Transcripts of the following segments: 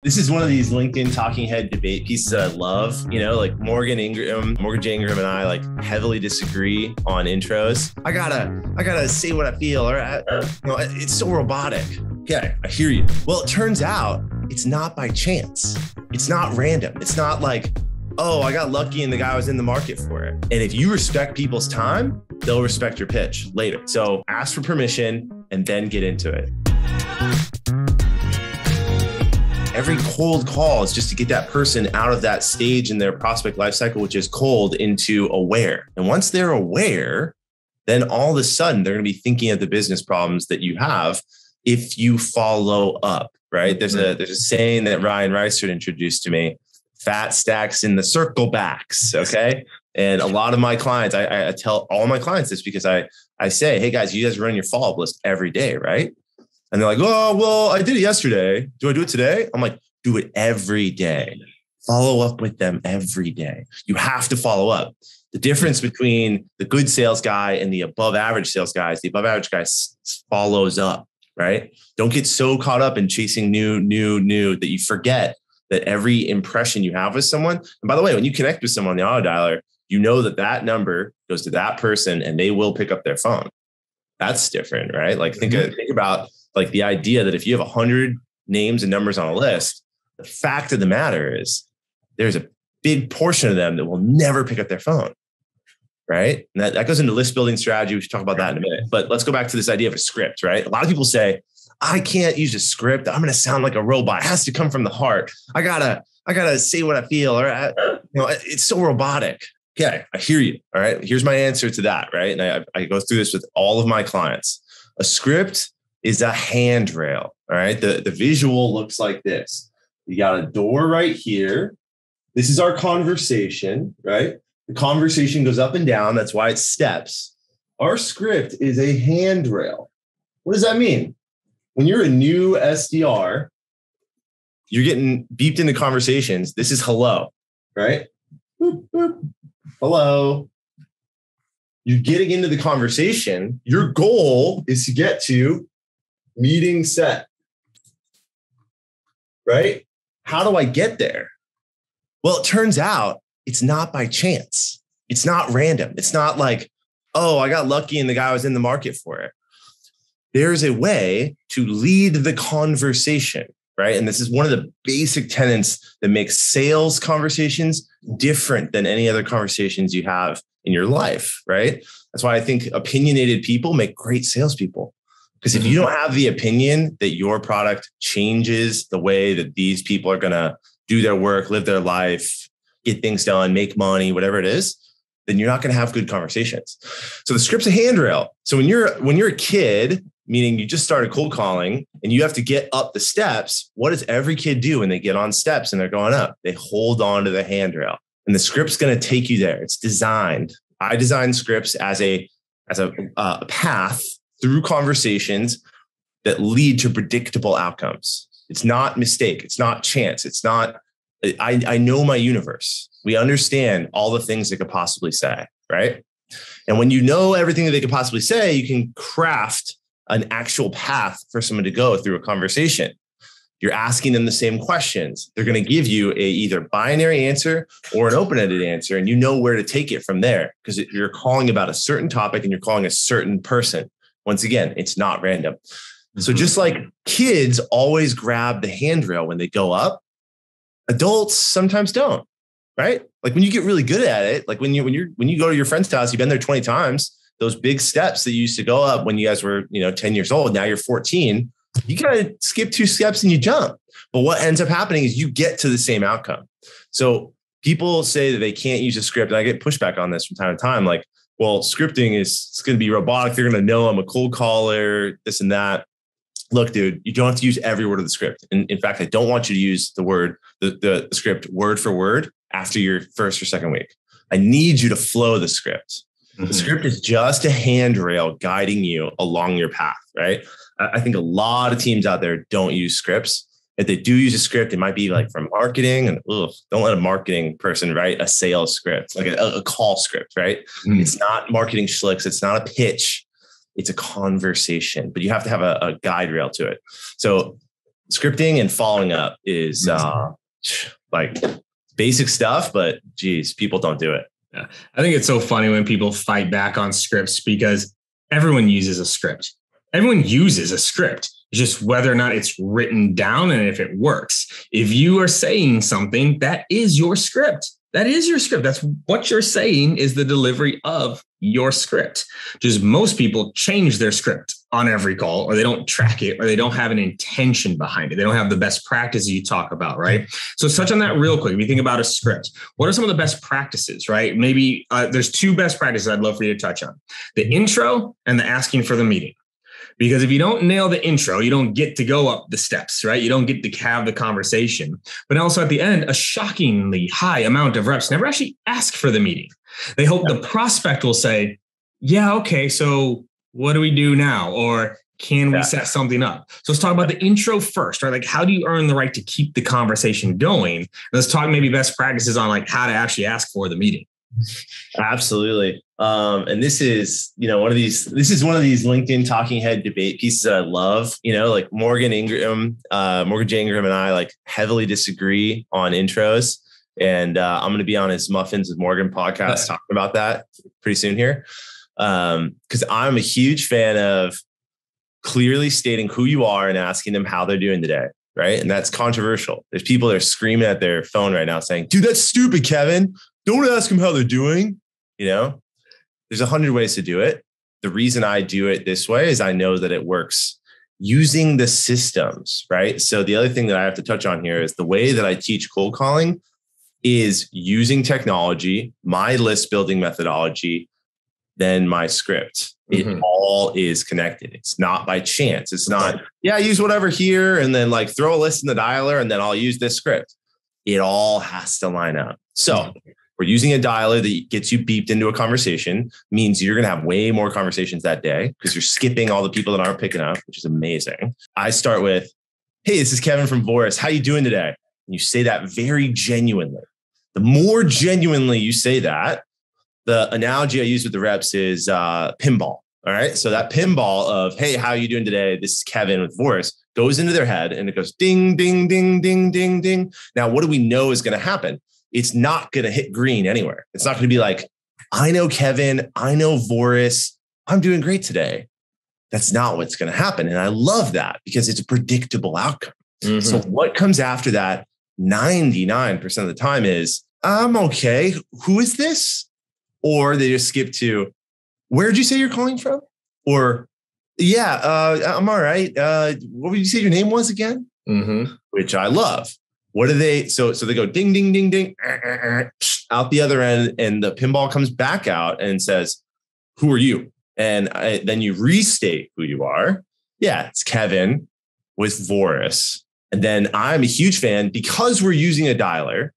This is one of these LinkedIn talking head debate pieces that I love. You know, like Morgan J. Ingram and I like heavily disagree on intros. I gotta say what I feel, or it's so robotic. Okay, I hear you. Well, it turns out it's not by chance. It's not random. It's not like, oh, I got lucky and the guy was in the market for it. And if you respect people's time, they'll respect your pitch later. So ask for permission and then get into it. Every cold call is just to get that person out of that stage in their prospect lifecycle, which is cold, into aware. And once they're aware, then all of a sudden they're going to be thinking of the business problems that you have if you follow up, right? There's a saying that Ryan Reichert introduced to me: fat stacks in the circle backs, okay? And a lot of my clients, I tell all my clients this because I say, hey guys, you guys run your follow-up list every day, right? And they're like, oh, well, I did it yesterday. Do I do it today? I'm like, do it every day. Follow up with them every day. You have to follow up. The difference between the good sales guy and the above average sales guy is the above average guy follows up, right? Don't get so caught up in chasing new that you forget that every impression you have with someone. And by the way, when you connect with someone on the auto dialer, you know that number goes to that person and they will pick up their phone. That's different, right? Like think about like the idea that if you have 100 names and numbers on a list, the fact of the matter is there's a big portion of them that will never pick up their phone, right? And that goes into list building strategy. We should talk about that in a minute. But let's go back to this idea of a script, right? A lot of people say, I can't use a script. I'm going to sound like a robot. It has to come from the heart. I gotta say what I feel, or it's so robotic. Okay, I hear you. All right, here's my answer to that, right? And I go through this with all of my clients. A script is a handrail. All right. The visual looks like this. You got a door right here. This is our conversation, right? The conversation goes up and down. That's why it's steps. Our script is a handrail. What does that mean? When you're a new SDR, you're getting beeped into conversations. This is hello, right? Boop, boop. Hello. You're getting into the conversation. Your goal is to get to meeting set, right? How do I get there? Well, it turns out it's not by chance. It's not random. It's not like, oh, I got lucky and the guy was in the market for it. There's a way to lead the conversation, right? And this is one of the basic tenets that makes sales conversations different than any other conversations you have in your life, right? That's why I think opinionated people make great salespeople. Because if you don't have the opinion that your product changes the way that these people are going to do their work, live their life, get things done, make money, whatever it is, then you're not going to have good conversations. So the script's a handrail. So when you're a kid, meaning you just started cold calling and you have to get up the steps, what does every kid do when they get on steps and they're going up? They hold on to the handrail, and the script's going to take you there. It's designed. I design scripts as a path through conversations that lead to predictable outcomes. It's not mistake. It's not chance. It's not, I know my universe. We understand all the things they could possibly say, right? And when you know everything that they could possibly say, you can craft an actual path for someone to go through a conversation. You're asking them the same questions. They're going to give you a either binary answer or an open-ended answer, and you know where to take it from there because you're calling about a certain topic and you're calling a certain person. Once again, it's not random. So just like kids always grab the handrail when they go up, adults sometimes don't, right? Like when you get really good at it, like when you go to your friend's house, you've been there 20 times, those big steps that you used to go up when you guys were, 10 years old, now you're 14, you kind of skip 2 steps and you jump. But what ends up happening is you get to the same outcome. So people say that they can't use a script. And I get pushback on this from time to time. Like, well, scripting it's going to be robotic. They're going to know I'm a cold caller, this and that. Look, dude, you don't have to use every word of the script. And in fact, I don't want you to use the script word for word after your first or second week. I need you to flow the script. The script is just a handrail guiding you along your path, right? I think a lot of teams out there don't use scripts. If they do use a script, it might be like from marketing, and don't let a marketing person write a sales script, like a call script, right? It's not marketing schlicks. It's not a pitch. It's a conversation, but you have to have a guide rail to it. So Scripting and following up is like basic stuff, but geez, people don't do it. Yeah. I think it's so funny when people fight back on scripts because everyone uses a script. Everyone uses a script. Just whether or not it's written down and if it works. If you are saying something, that is your script. That is your script. That's what you're saying is the delivery of your script. Just most people change their script on every call, or they don't track it, or they don't have an intention behind it. They don't have the best practices you talk about, right? So touch on that real quick. If you think about a script, what are some of the best practices, right? Maybe there's two best practices I'd love for you to touch on. The intro and the asking for the meeting. Because if you don't nail the intro, you don't get to go up the steps, right? You don't get to have the conversation. But also at the end, a shockingly high amount of reps never actually ask for the meeting. They hope the prospect will say, yeah, okay, so what do we do now? Or can we set something up? So let's talk about the intro first, right? Like, how do you earn the right to keep the conversation going? Let's talk maybe best practices on like how to actually ask for the meeting. Absolutely. And this is one of these LinkedIn talking head debate pieces that I love. Like Morgan J. Ingram and I like heavily disagree on intros. And I'm going to be on his Muffins with Morgan podcast talking about that pretty soon here. Because I'm a huge fan of clearly stating who you are and asking them how they're doing today. Right. And that's controversial. There's people that are screaming at their phone right now saying, dude, that's stupid, Kevin. Don't ask them how they're doing. There's 100 ways to do it. The reason I do it this way is I know that it works using the systems, right? So the other thing that I have to touch on here is the way that I teach cold calling is using technology, my list building methodology, then my script. It all is connected. It's not by chance. It's not, use whatever here and then like throw a list in the dialer and then I'll use this script. It all has to line up. So we're using a dialer that gets you beeped into a conversation, means you're going to have way more conversations that day because you're skipping all the people that aren't picking up, which is amazing. I start with, hey, this is Kevin from Voris. How you doing today? And you say that very genuinely. The more genuinely you say that, the analogy I use with the reps is pinball. All right. So that pinball of, hey, how are you doing today? This is Kevin with Voris goes into their head and it goes ding, ding, ding, ding, ding, ding. Now, what do we know is going to happen? It's not going to hit green anywhere. It's not going to be like, I know Kevin, I know Voris, I'm doing great today. That's not what's going to happen. And I love that because it's a predictable outcome. So what comes after that 99% of the time is, I'm okay. Who is this? Or they just skip to, where'd you say you're calling from? Or, I'm all right. What would you say your name was again? Which I love. What do they? So they go ding, ding, ding, ding, out the other end, and the pinball comes back out and says, "Who are you?" And then you restate who you are. Yeah, it's Kevin with Voris. And then I'm a huge fan because we're using a dialer,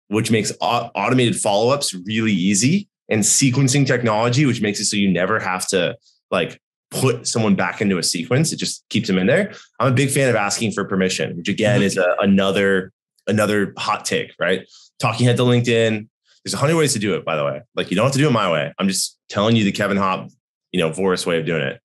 which makes automated follow-ups really easy, and sequencing technology, which makes it so you never have to like put someone back into a sequence. It just keeps them in there. I'm a big fan of asking for permission, which again is another hot take, right? Talking head to LinkedIn. There's 100 ways to do it, by the way. Like you don't have to do it my way. I'm just telling you the Kevin Hopp, Voris way of doing it.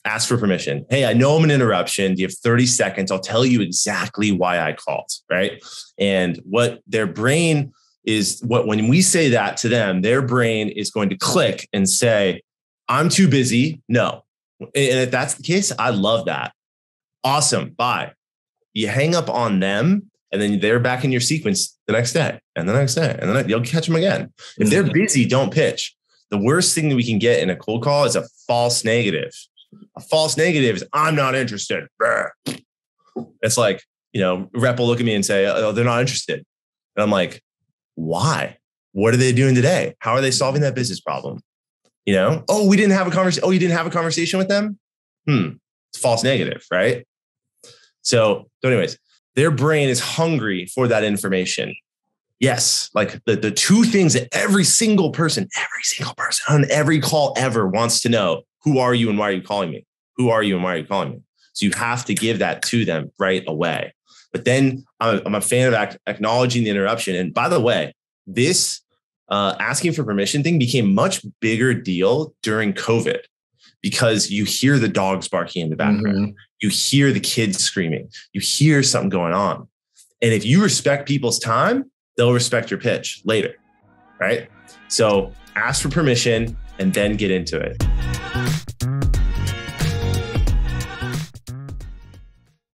Ask for permission. Hey, I know I'm an interruption. Do you have 30 seconds? I'll tell you exactly why I called, right? And what their brain is, when we say that to them, their brain is going to click and say, I'm too busy. No. And if that's the case, I love that. Awesome. Bye. You hang up on them and then they're back in your sequence the next day and the next day. And then you'll catch them again. If they're busy, don't pitch. The worst thing that we can get in a cold call is a false negative. A false negative is I'm not interested. It's like, rep will look at me and say, oh, they're not interested. And I'm like, why? What are they doing today? How are they solving that business problem? Oh, we didn't have a conversation. Oh, you didn't have a conversation with them? It's false negative, right? So anyways, their brain is hungry for that information. Yes. Like the two things that every single person on every call ever wants to know: who are you and why are you calling me? Who are you and why are you calling me? So you have to give that to them right away. But then I'm a fan of acknowledging the interruption. And by the way, this asking for permission thing became much bigger deal during COVID because you hear the dogs barking in the background. You hear the kids screaming. You hear something going on. And if you respect people's time, they'll respect your pitch later, right? So ask for permission and then get into it.